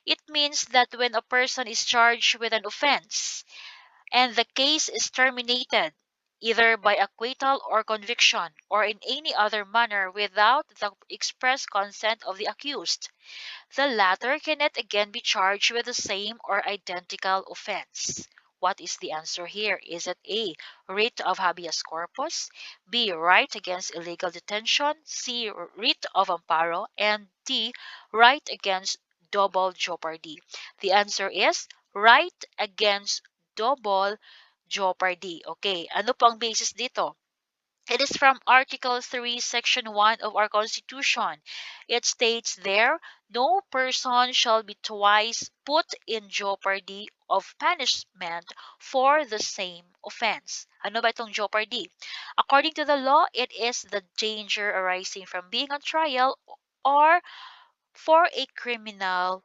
It means that when a person is charged with an offense and the case is terminated, either by acquittal or conviction, or in any other manner without the express consent of the accused, the latter cannot again be charged with the same or identical offense. What is the answer here? Is it A, writ of habeas corpus, B, right against illegal detention, C, writ of amparo, and D, right against double jeopardy? The answer is right against double jeopardy. Okay, ano po ang basis dito? It is from Article 3, Section 1 of our Constitution. It states there, no person shall be twice put in jeopardy of punishment for the same offense. Ano ba itong jeopardy? According to the law, it is the danger arising from being on trial or for a criminal